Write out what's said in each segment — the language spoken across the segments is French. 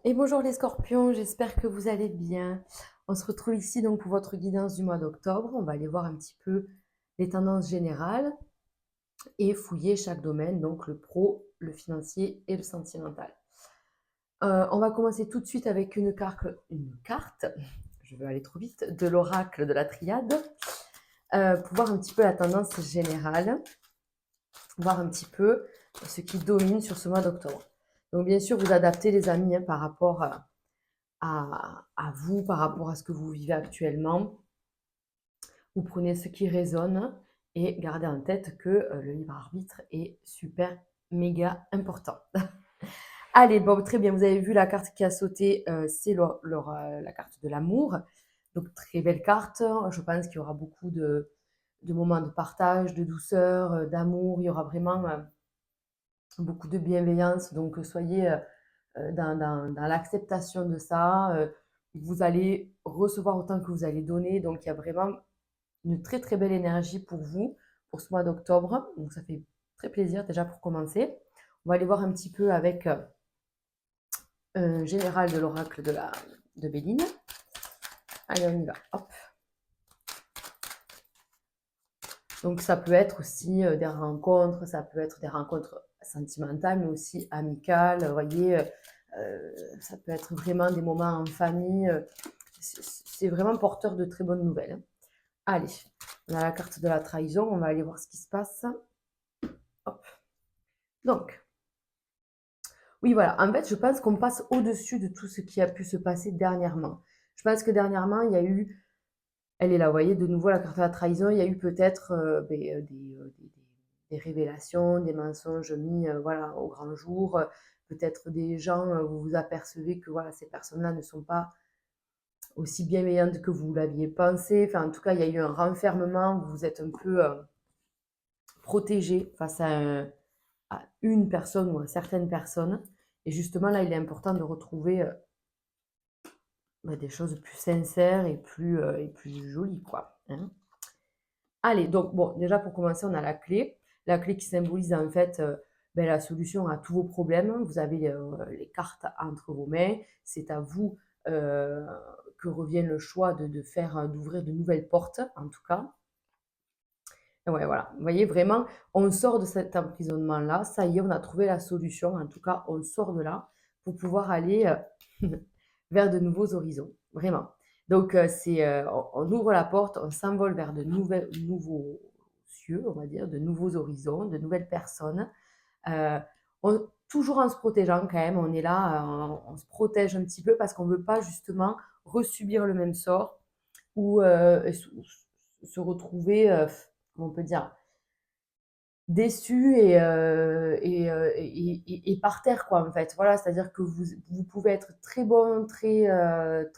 Et bonjour les scorpions, j'espère que vous allez bien. On se retrouve ici donc pour votre guidance du mois d'octobre. On va aller voir un petit peu les tendances générales et fouiller chaque domaine, donc le pro, le financier et le sentimental. On va commencer tout de suite avec une carte, je vais aller trop vite, de l'oracle de la triade, pour voir un petit peu la tendance générale, voir un petit peu ce qui domine sur ce mois d'octobre. Donc bien sûr, vous adaptez les amis par rapport à vous, par rapport à ce que vous vivez actuellement. Vous prenez ce qui résonne et gardez en tête que le libre arbitre est super méga important. Allez, bon, très bien, vous avez vu la carte qui a sauté, c'est la carte de l'amour. Donc très belle carte, je pense qu'il y aura beaucoup de moments de partage, de douceur, d'amour, il y aura vraiment beaucoup de bienveillance, donc soyez dans l'acceptation de ça. Vous allez recevoir autant que vous allez donner, donc il y a vraiment une très très belle énergie pour vous, pour ce mois d'octobre, donc ça fait très plaisir déjà pour commencer. On va aller voir un petit peu avec un général de l'oracle de Béline. Allez, on y va. Hop. Donc ça peut être aussi des rencontres, ça peut être des rencontres sentimentales, mais aussi amicales. Vous voyez, ça peut être vraiment des moments en famille. C'est vraiment porteur de très bonnes nouvelles. Allez, on a la carte de la trahison, on va aller voir ce qui se passe. Hop. Donc, oui, voilà. En fait, je pense qu'on passe au-dessus de tout ce qui a pu se passer dernièrement. Je pense que dernièrement, il y a eu, elle est là, vous voyez, de nouveau la carte de la trahison, il y a eu peut-être des révélations, des mensonges mis voilà, au grand jour, peut-être des gens, vous vous apercevez que voilà, ces personnes-là ne sont pas aussi bienveillantes que vous l'aviez pensé. Enfin, en tout cas, il y a eu un renfermement, vous vous êtes un peu protégé face à une personne ou à certaines personnes. Et justement, là, il est important de retrouver des choses plus sincères et plus jolies, quoi. Hein. Allez, donc, bon, déjà pour commencer, on a la clé. La clé qui symbolise en fait la solution à tous vos problèmes. Vous avez les cartes entre vos mains. C'est à vous euh, que revient le choix de faire, d'ouvrir de nouvelles portes, en tout cas. Ouais, voilà. Vous voyez, vraiment, on sort de cet emprisonnement-là. Ça y est, on a trouvé la solution. En tout cas, on sort de là pour pouvoir aller vers de nouveaux horizons. Vraiment. Donc, on ouvre la porte, on s'envole vers nouveaux cieux, on va dire, de nouveaux horizons, de nouvelles personnes. Euh, Toujours en se protégeant quand même. On est là, on se protège un petit peu parce qu'on ne veut pas justement resubir le même sort ou se retrouver, comment on peut dire, déçu et par terre, quoi, en fait. Voilà, c'est-à-dire que vous pouvez être très bon, très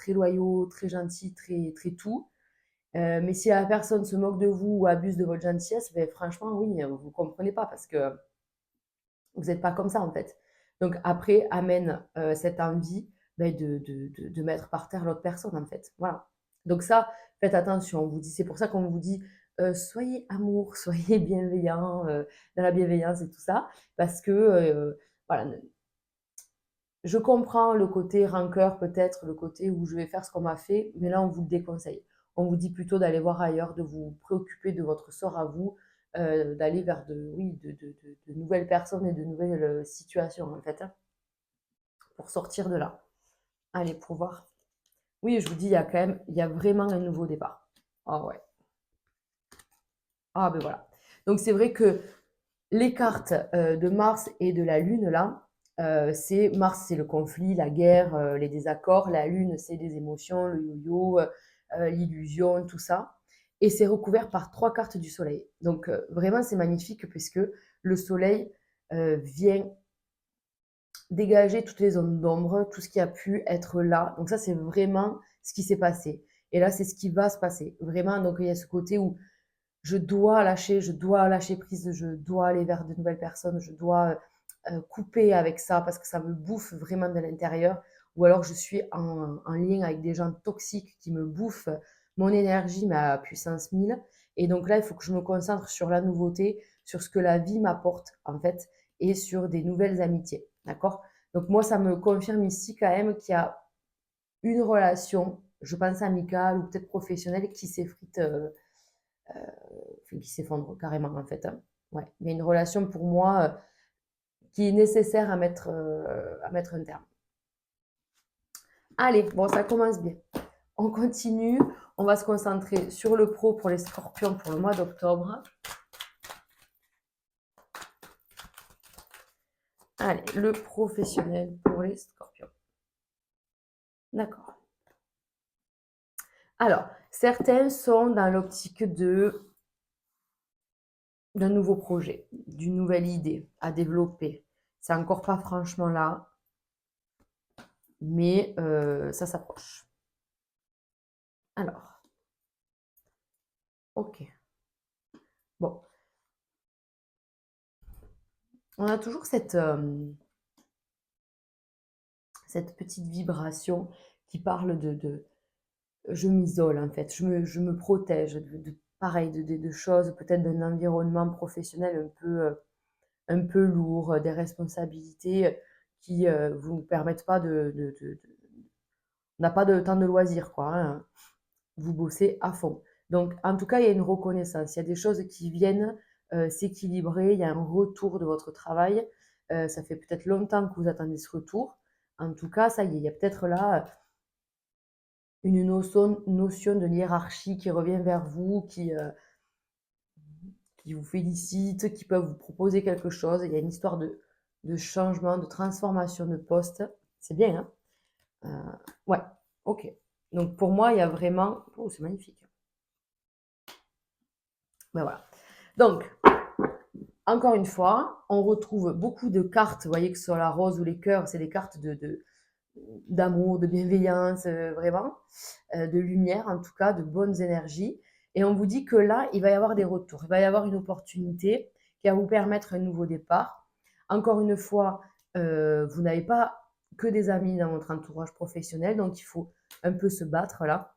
loyaux, très gentil, très tout. Mais si la personne se moque de vous ou abuse de votre gentillesse, ben, franchement, oui, vous ne comprenez pas parce que vous n'êtes pas comme ça, en fait. Donc après, amène cette envie ben, de mettre par terre l'autre personne, en fait. Voilà. Donc ça, faites attention. On vous dit, c'est pour ça qu'on vous dit, soyez amour, soyez bienveillant, dans la bienveillance et tout ça, parce que voilà, je comprends le côté rancœur, peut-être le côté où je vais faire ce qu'on m'a fait, mais là on vous le déconseille. On vous dit plutôt d'aller voir ailleurs, de vous préoccuper de votre sort à vous, d'aller vers de nouvelles personnes et de nouvelles situations en fait, hein, pour sortir de là. Allez, pour voir. Oui, je vous dis, il y a vraiment un nouveau départ. Ah ouais. Ah ben voilà. Donc c'est vrai que les cartes de Mars et de la Lune, là, c'est Mars, c'est le conflit, la guerre, les désaccords. La Lune, c'est les émotions, le yo-yo, l'illusion, tout ça. Et c'est recouvert par trois cartes du Soleil. Donc vraiment, c'est magnifique puisque le Soleil vient dégager toutes les zones d'ombre, tout ce qui a pu être là. Donc ça, c'est vraiment ce qui s'est passé. Et là, c'est ce qui va se passer. Vraiment, donc il y a ce côté où je dois lâcher prise, je dois aller vers de nouvelles personnes, je dois couper avec ça parce que ça me bouffe vraiment de l'intérieur. Ou alors je suis en lien avec des gens toxiques qui me bouffent mon énergie, ma puissance 1000. Et donc là, il faut que je me concentre sur la nouveauté, sur ce que la vie m'apporte en fait, et sur des nouvelles amitiés. D'accord? Donc moi, ça me confirme ici quand même qu'il y a une relation, je pense amicale ou peut-être professionnelle, qui s'effrite, enfin, qui s'effondre carrément en fait, hein. Ouais, il y a une relation pour moi qui est nécessaire à mettre un terme. Allez, bon, ça commence bien. On continue. On va se concentrer sur le pro pour les scorpions pour le mois d'octobre. Allez, le professionnel pour les scorpions. D'accord. Alors, certains sont dans l'optique d'un nouveau projet, d'une nouvelle idée à développer. C'est encore pas franchement là, mais ça s'approche. Alors, ok. Bon, on a toujours cette petite vibration qui parle de je m'isole en fait, je me protège pareil, de choses, peut-être d'un environnement professionnel un peu lourd, des responsabilités qui vous permettent pas on n'a pas de temps de loisir, quoi, hein. Vous bossez à fond. Donc, en tout cas, il y a une reconnaissance. Il y a des choses qui viennent s'équilibrer. Il y a un retour de votre travail. Ça fait peut-être longtemps que vous attendez ce retour. En tout cas, ça y est, il y a peut-être là une notion de hiérarchie qui revient vers vous, qui vous félicite, qui peuvent vous proposer quelque chose. Il y a une histoire de changement, de transformation de poste. C'est bien, hein? Ouais, ok. Donc pour moi, il y a vraiment... Oh, c'est magnifique. Ben voilà. Donc, encore une fois, on retrouve beaucoup de cartes. Vous voyez que sur la rose ou les cœurs, c'est des cartes d'amour, de bienveillance, vraiment, de lumière en tout cas, de bonnes énergies. Et on vous dit que là, il va y avoir des retours, il va y avoir une opportunité qui va vous permettre un nouveau départ. Encore une fois, vous n'avez pas que des amis dans votre entourage professionnel, donc il faut un peu se battre là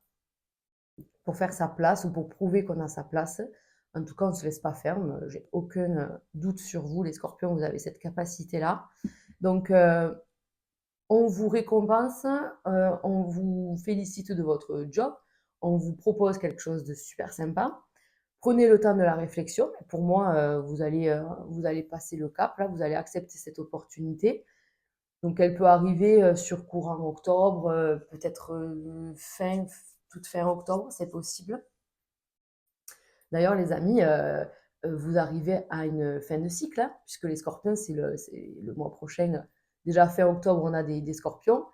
pour faire sa place ou pour prouver qu'on a sa place. En tout cas, on ne se laisse pas faire. J'ai aucun doute sur vous, les scorpions, vous avez cette capacité-là. Donc, on vous récompense, on vous félicite de votre job, on vous propose quelque chose de super sympa. Prenez le temps de la réflexion. Pour moi, vous allez passer le cap, là, vous allez accepter cette opportunité. Donc, elle peut arriver sur courant octobre, peut-être toute fin octobre, c'est possible. D'ailleurs, les amis, vous arrivez à une fin de cycle, hein, puisque les scorpions, c'est le mois prochain. Déjà, fin octobre, on a des scorpions.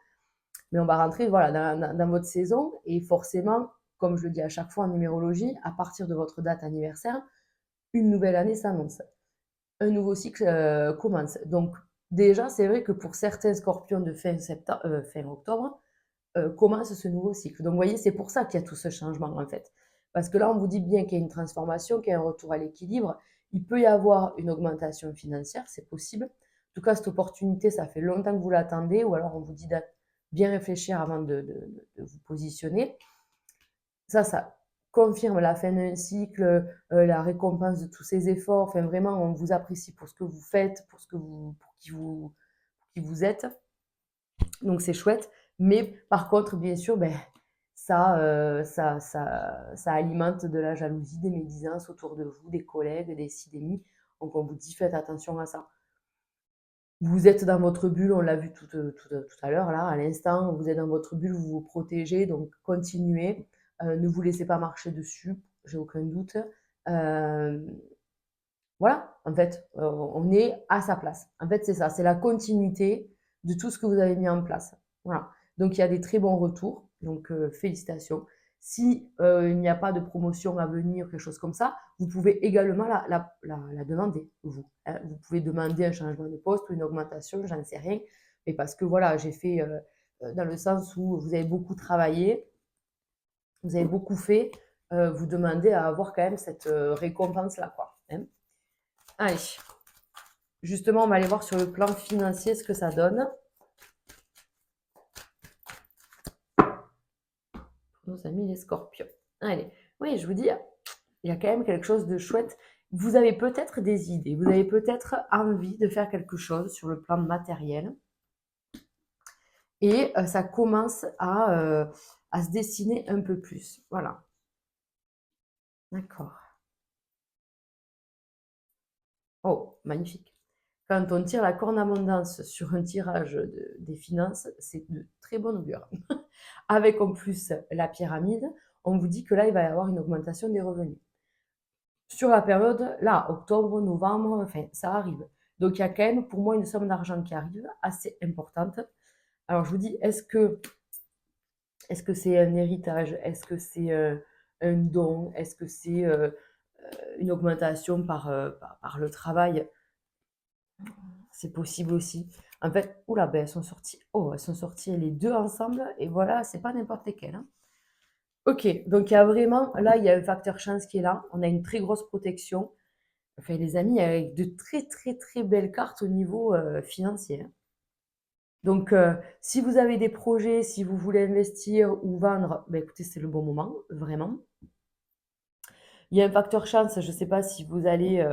Mais on va rentrer voilà, dans votre saison. Et forcément, comme je le dis à chaque fois en numérologie, à partir de votre date anniversaire, une nouvelle année s'annonce. Un nouveau cycle commence. Donc, déjà, c'est vrai que pour certains scorpions de fin octobre, commence ce nouveau cycle. Donc, vous voyez, c'est pour ça qu'il y a tout ce changement, en fait. Parce que là, on vous dit bien qu'il y a une transformation, qu'il y a un retour à l'équilibre. Il peut y avoir une augmentation financière, c'est possible. En tout cas, cette opportunité, ça fait longtemps que vous l'attendez, ou alors on vous dit de bien réfléchir avant de vous positionner. Ça confirme la fin d'un cycle, la récompense de tous ces efforts. Enfin, vraiment, on vous apprécie pour ce que vous faites, pour qui vous êtes. Donc, c'est chouette. Mais par contre, bien sûr, ben, ça alimente de la jalousie, des médisances autour de vous, des collègues, des ci, Donc, on vous dit, faites attention à ça. Vous êtes dans votre bulle, on l'a vu tout à l'heure, là, à l'instant, vous êtes dans votre bulle, vous vous protégez, donc continuez. Ne vous laissez pas marcher dessus, j'ai aucun doute. Voilà, en fait, on est à sa place. En fait, c'est ça, c'est la continuité de tout ce que vous avez mis en place. Voilà. Donc, il y a des très bons retours. Donc, félicitations. Si il n'y a pas de promotion à venir, quelque chose comme ça, vous pouvez également la demander, vous. Hein. Vous pouvez demander un changement de poste ou une augmentation, j'en sais rien. Mais parce que voilà, j'ai fait dans le sens où vous avez beaucoup travaillé, vous avez beaucoup fait, vous demandez à avoir quand même cette récompense-là, quoi. Hein. Allez, justement, on va aller voir sur le plan financier ce que ça donne. Pour nos amis les scorpions. Allez, oui, je vous dis, il y a quand même quelque chose de chouette. Vous avez peut-être des idées, vous avez peut-être envie de faire quelque chose sur le plan matériel. et ça commence à se dessiner un peu plus. Voilà. D'accord. Oh, magnifique. Quand on tire la corne abondance sur un tirage des finances, c'est de très bon augure. Avec en plus la pyramide, on vous dit que là, il va y avoir une augmentation des revenus. Sur la période, là, octobre, novembre, enfin, ça arrive. Donc, il y a quand même, pour moi, une somme d'argent qui arrive assez importante. Alors, je vous dis, est-ce que c'est un héritage? Est-ce que c'est un don? Est-ce que c'est une augmentation par le travail? C'est possible aussi. En fait, oula, ben, elles sont sorties. Oh, elles sont sorties les deux ensemble. Et voilà, c'est pas n'importe lesquelles, hein. Ok, donc il y a vraiment, là, il y a un facteur chance qui est là. On a une très grosse protection. Enfin, les amis, avec de très, très, très belles cartes au niveau financier, hein. Donc, si vous avez des projets, si vous voulez investir ou vendre, ben, écoutez, c'est le bon moment, vraiment. Il y a un facteur chance, je ne sais pas si vous allez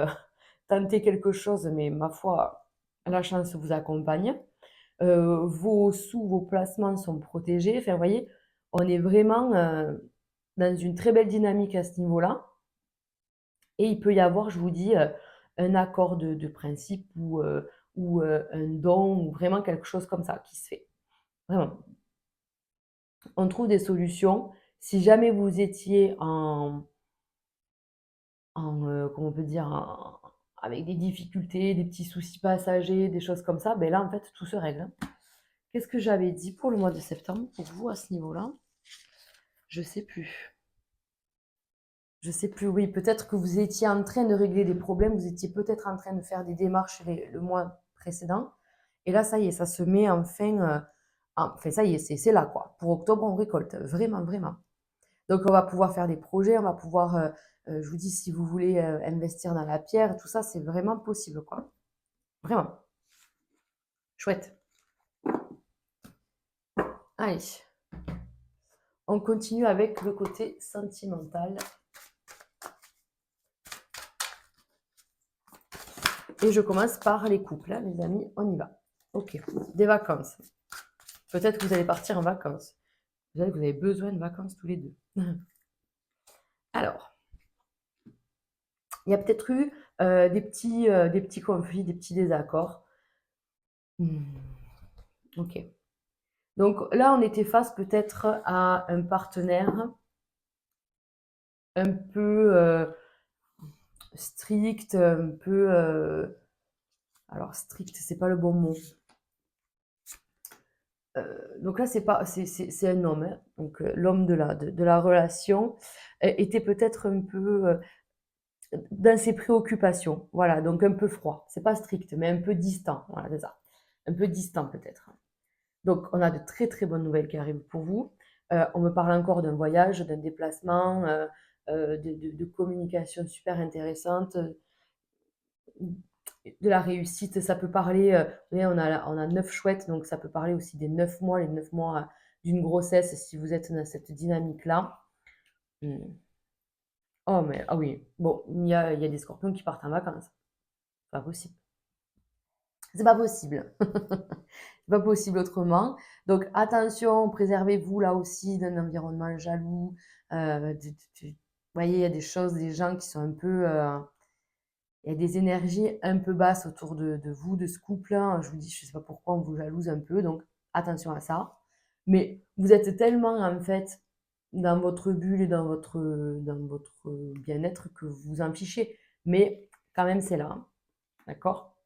tenter quelque chose, mais ma foi, la chance vous accompagne. Vos sous, vos placements sont protégés. Enfin, vous voyez, on est vraiment dans une très belle dynamique à ce niveau-là. Et il peut y avoir, je vous dis, un accord de principe ou un don ou vraiment quelque chose comme ça qui se fait. Vraiment. On trouve des solutions. Si jamais vous étiez comment on peut dire, avec des difficultés, des petits soucis passagers, des choses comme ça, ben là, en fait, tout se règle, hein. Qu'est-ce que j'avais dit pour le mois de septembre pour vous à ce niveau-là? Je sais plus. Je sais plus, oui, peut-être que vous étiez en train de régler des problèmes, vous étiez peut-être en train de faire des démarches le mois précédent. Et là, ça y est, ça se met enfin, ça y est, c'est là, quoi. Pour octobre, on récolte, vraiment, vraiment. Donc, on va pouvoir faire des projets, on va pouvoir, je vous dis, si vous voulez investir dans la pierre, tout ça, c'est vraiment possible, quoi. Vraiment. Chouette. Allez, on continue avec le côté sentimental. Et je commence par les couples, hein, les amis, on y va. Ok, des vacances. Peut-être que vous allez partir en vacances. Peut-être que vous avez besoin de vacances tous les deux. Alors, il y a peut-être eu des petits conflits, des petits désaccords. Ok. Donc là, on était face peut-être à un partenaire un peu strict, un peu... alors, strict, c'est pas le bon mot. Donc là, c'est un homme, hein. Donc l'homme de la relation était peut-être un peu dans ses préoccupations. Voilà, donc un peu froid. C'est pas strict, mais un peu distant. Voilà, c'est ça. Un peu distant peut-être. Donc on a de très très bonnes nouvelles qui arrivent pour vous. On me parle encore d'un voyage, d'un déplacement, de communication super intéressante, de la réussite. Ça peut parler, vous voyez, on a 9 chouettes, donc ça peut parler aussi des 9 mois, les 9 mois d'une grossesse si vous êtes dans cette dynamique-là. Hmm. Oh, mais ah oui, bon, il y a des scorpions qui partent en vacances. C'est pas possible. C'est pas possible. C'est pas possible autrement. Donc attention, préservez-vous là aussi d'un environnement jaloux. Vous voyez, il y a des choses, des gens qui sont un peu... il y a des énergies un peu basses autour de vous, de ce couple, hein. Je vous dis, je sais pas pourquoi on vous jalouse un peu, donc attention à ça. Mais vous êtes tellement en fait dans votre bulle et dans votre bien-être que vous vous en fichez. Mais quand même, c'est là, hein. D'accord?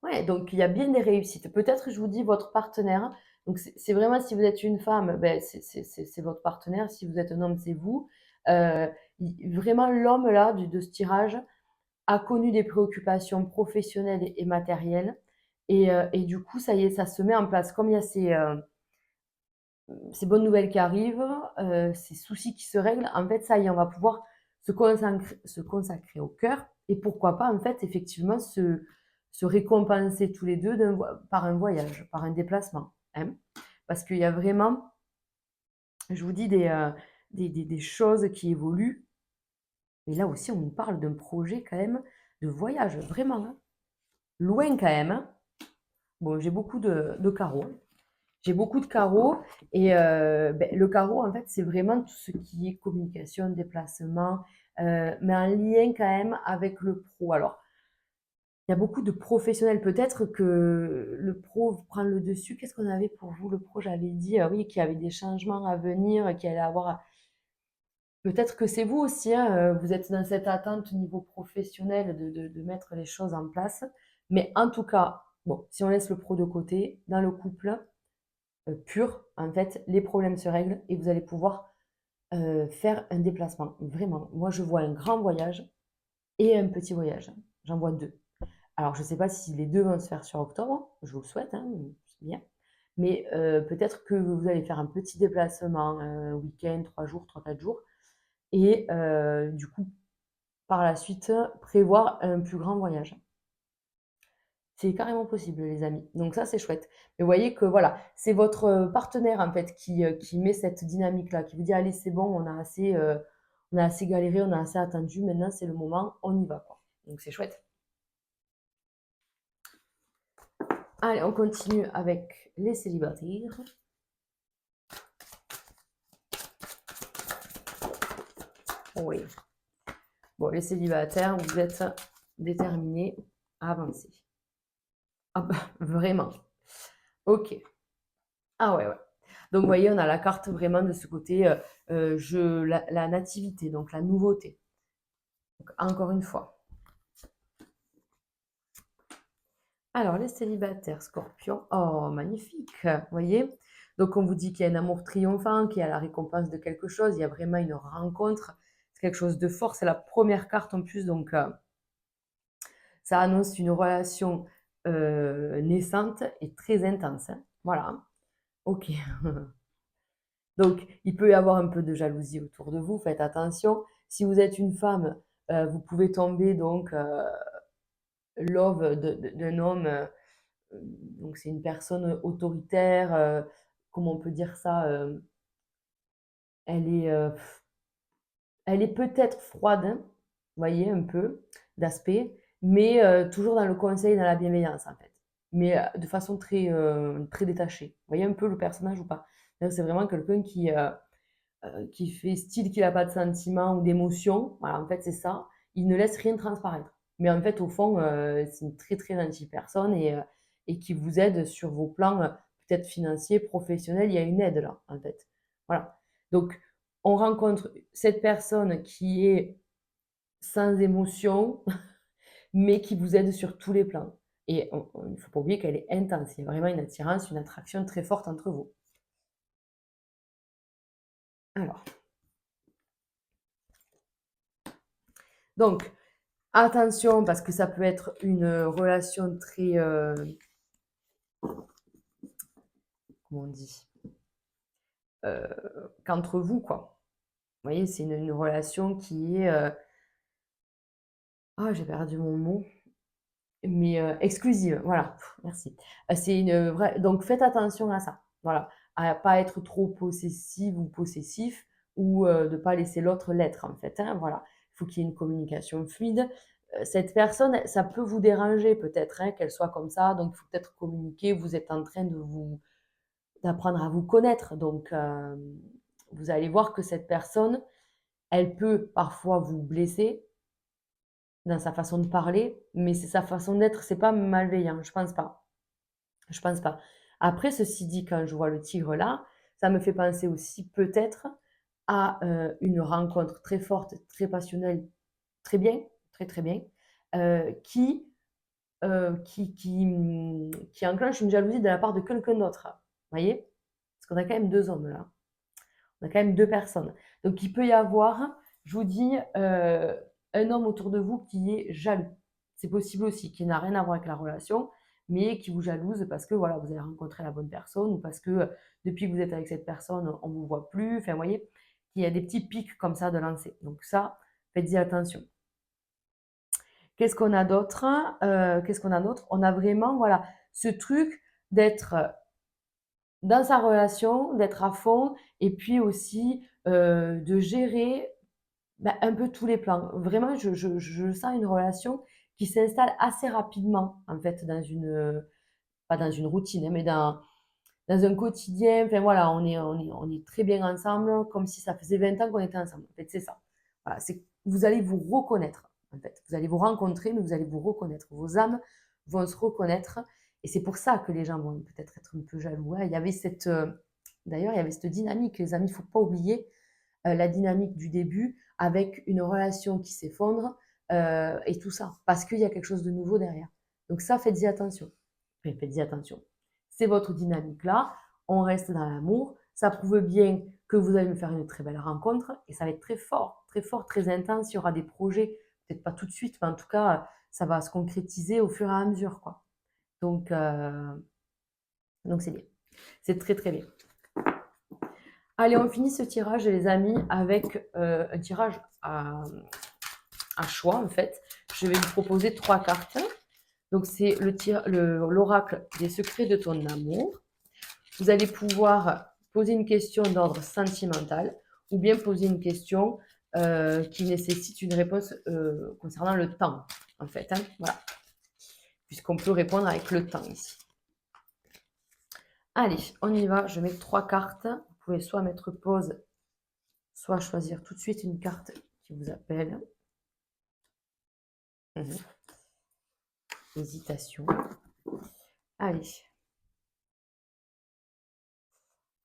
Ouais, donc il y a bien des réussites. Peut-être, je vous dis, votre partenaire. Donc c'est vraiment, si vous êtes une femme, ben, c'est votre partenaire. Si vous êtes un homme, c'est vous. Euh, Vraiment, l'homme là, de ce tirage, a connu des préoccupations professionnelles et matérielles. Et du coup, ça y est, ça se met en place. Comme il y a ces bonnes nouvelles qui arrivent, ces soucis qui se règlent, en fait, ça y est, on va pouvoir se consacrer au cœur. Et pourquoi pas, en fait, effectivement, se récompenser tous les deux par un voyage, par un déplacement, hein. Parce qu'il y a vraiment, je vous dis, des choses qui évoluent. Et là aussi, on nous parle d'un projet quand même de voyage, vraiment, hein. Loin quand même, hein. Bon, j'ai beaucoup de carreaux. J'ai beaucoup de carreaux et le carreau, en fait, c'est vraiment tout ce qui est communication, déplacement, mais en lien quand même avec le pro. Alors, il y a beaucoup de professionnels. Peut-être que le pro prend le dessus. Qu'est-ce qu'on avait pour vous, le pro? J'avais dit, oui, qu'il y avait des changements à venir, qu'il allait avoir. Peut-être que c'est vous aussi, hein, vous êtes dans cette attente au niveau professionnel de mettre les choses en place. Mais en tout cas, bon, si on laisse le pro de côté, dans le couple pur, en fait, les problèmes se règlent et vous allez pouvoir faire un déplacement. Vraiment, moi je vois un grand voyage et un petit voyage. J'en vois deux. Alors, je ne sais pas si les deux vont se faire sur octobre, je vous le souhaite, hein, c'est bien. Mais peut-être que vous allez faire un petit déplacement, un week-end, 3 jours, 3, 4 jours, et du coup, par la suite, prévoir un plus grand voyage. C'est carrément possible, les amis. Donc ça, c'est chouette. Mais vous voyez que voilà, c'est votre partenaire en fait qui met cette dynamique-là, qui vous dit allez, c'est bon, on a assez galéré, on a assez attendu, maintenant c'est le moment, on y va, quoi. Donc c'est chouette. Allez, on continue avec les célibataires. Oui. Bon, les célibataires, vous êtes déterminés à avancer. Ah bah, vraiment. Ok. Ah ouais, ouais. Donc, vous voyez, on a la carte vraiment de ce côté, la nativité, donc la nouveauté. Donc, encore une fois. Alors, les célibataires, scorpions. Oh, magnifique. Vous voyez? Donc, on vous dit qu'il y a un amour triomphant, qu'il y a la récompense de quelque chose, il y a vraiment une rencontre. C'est quelque chose de fort. C'est la première carte en plus, donc ça annonce une relation naissante et très intense, hein. Voilà. Ok. Donc, il peut y avoir un peu de jalousie autour de vous. Faites attention. Si vous êtes une femme, vous pouvez tomber donc love d'un homme. Donc, c'est une personne autoritaire. Comment on peut dire ça? Elle est, euh, elle est peut-être froide, hein, vous voyez, un peu d'aspect, mais toujours dans le conseil et dans la bienveillance, en fait. Mais de façon très détachée. Vous voyez un peu le personnage ou pas? C'est vraiment quelqu'un qui fait style qu'il n'a pas de sentiments ou d'émotions. Voilà, en fait, c'est ça. Il ne laisse rien transparaître. Mais en fait, au fond, c'est une très gentille personne et qui vous aide sur vos plans, peut-être financiers, professionnels. Il y a une aide là, en fait. Voilà. Donc, on rencontre cette personne qui est sans émotion, mais qui vous aide sur tous les plans. Et il ne faut pas oublier qu'elle est intense. Il y a vraiment une attirance, une attraction très forte entre vous. Alors, donc, attention, parce que ça peut être une relation très, comment on dit, euh, qu'entre vous, quoi. Vous voyez, c'est une relation qui est, ah, j'ai perdu mon mot, mais exclusive, voilà, merci. C'est une vraie, donc faites attention à ça, voilà, à pas être trop possessive ou possessif, ou de pas laisser l'autre l'être, en fait, hein, voilà. Il faut qu'il y ait une communication fluide. Cette personne, ça peut vous déranger peut-être, hein, qu'elle soit comme ça, donc il faut peut-être communiquer. Vous êtes en train d'apprendre à vous connaître, donc vous allez voir que cette personne, elle peut parfois vous blesser dans sa façon de parler, mais c'est sa façon d'être, c'est pas malveillant, je pense pas. Je pense pas. Après, ceci dit, quand je vois le tigre là, ça me fait penser aussi peut-être à une rencontre très forte, très passionnelle, très bien, très bien, qui, qui enclenche une jalousie de la part de quelqu'un d'autre. Vous voyez? Parce qu'on a quand même deux hommes là. On a quand même deux personnes. Donc il peut y avoir, je vous dis, un homme autour de vous qui est jaloux. C'est possible aussi, qui n'a rien à voir avec la relation, mais qui vous jalouse parce que voilà, vous avez rencontré la bonne personne ou parce que depuis que vous êtes avec cette personne, on ne vous voit plus. Enfin, vous voyez, il y a des petits pics comme ça de lancer. Donc ça, faites-y attention. Qu'est-ce qu'on a d'autre? Qu'est-ce qu'on a d'autre? On a vraiment, voilà, ce truc d'être dans sa relation, d'être à fond et puis aussi de gérer un peu tous les plans. Vraiment, je sens une relation qui s'installe assez rapidement, en fait, pas dans une routine, hein, mais dans un quotidien, enfin voilà, on est très bien ensemble, comme si ça faisait 20 ans qu'on était ensemble. En fait, c'est ça. Voilà, vous allez vous reconnaître, en fait. Vous allez vous rencontrer, mais vous allez vous reconnaître. Vos âmes vont se reconnaître. Et c'est pour ça que les gens vont peut-être être un peu jaloux, hein. D'ailleurs, il y avait cette dynamique, les amis, il ne faut pas oublier la dynamique du début avec une relation qui s'effondre et tout ça, parce qu'il y a quelque chose de nouveau derrière. Donc ça, faites-y attention. Enfin, faites-y attention. C'est votre dynamique là, on reste dans l'amour, ça prouve bien que vous allez me faire une très belle rencontre et ça va être très fort, très intense. Il y aura des projets, peut-être pas tout de suite, mais en tout cas, ça va se concrétiser au fur et à mesure, quoi. Donc, c'est bien. C'est très, très bien. Allez, on finit ce tirage, les amis, avec un tirage à choix, en fait. Je vais vous proposer 3 cartes. Donc, c'est l'oracle des secrets de ton amour. Vous allez pouvoir poser une question d'ordre sentimental ou bien poser une question qui nécessite une réponse concernant le temps, en fait, hein. Voilà. Puisqu'on peut répondre avec le temps ici. Allez, on y va. Je mets 3 cartes. Vous pouvez soit mettre pause, soit choisir tout de suite une carte qui vous appelle. Hésitation. Allez.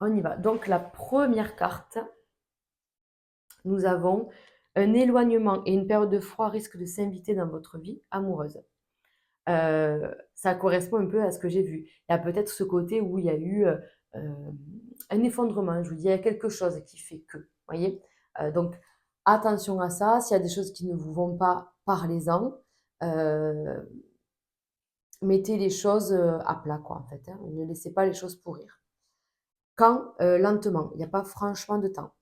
On y va. Donc, la première carte, nous avons un éloignement et une période de froid risquent de s'inviter dans votre vie amoureuse. Ça correspond un peu à ce que j'ai vu. Il y a peut-être ce côté où il y a eu un effondrement. Je vous dis, il y a quelque chose qui fait que. Vous voyez, donc, attention à ça. S'il y a des choses qui ne vous vont pas, parlez-en. Mettez les choses à plat, quoi, en fait, hein. Ne laissez pas les choses pourrir. Quand lentement, il n'y a pas franchement de temps.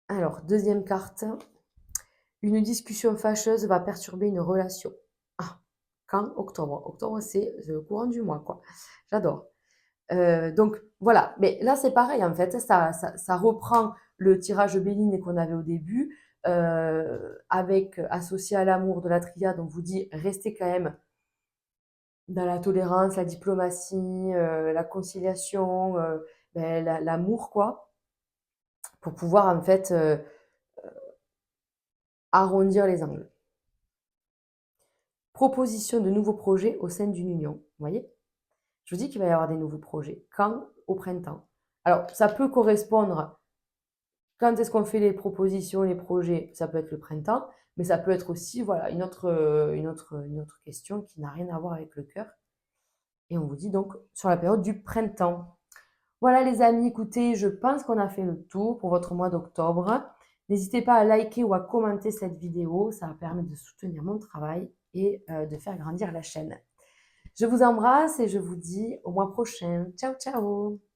Alors, deuxième carte, une discussion fâcheuse va perturber une relation. Ah, quand octobre. Octobre, c'est le courant du mois, quoi. J'adore. Donc, voilà. Mais là, c'est pareil, en fait. Ça reprend le tirage Béline qu'on avait au début, avec associé à l'amour de la triade. On vous dit, restez quand même dans la tolérance, la diplomatie, la conciliation, l'amour, quoi, pour pouvoir, en fait, arrondir les angles. Proposition de nouveaux projets au sein d'une union. Vous voyez? Je vous dis qu'il va y avoir des nouveaux projets. Quand? Au printemps. Alors, ça peut correspondre. Quand est-ce qu'on fait les propositions, les projets? Ça peut être le printemps, mais ça peut être aussi, voilà, une autre question qui n'a rien à voir avec le cœur. Et on vous dit donc sur la période du printemps. Voilà les amis, écoutez, je pense qu'on a fait le tour pour votre mois d'octobre. N'hésitez pas à liker ou à commenter cette vidéo, ça va permettre de soutenir mon travail et de faire grandir la chaîne. Je vous embrasse et je vous dis au mois prochain. Ciao, ciao!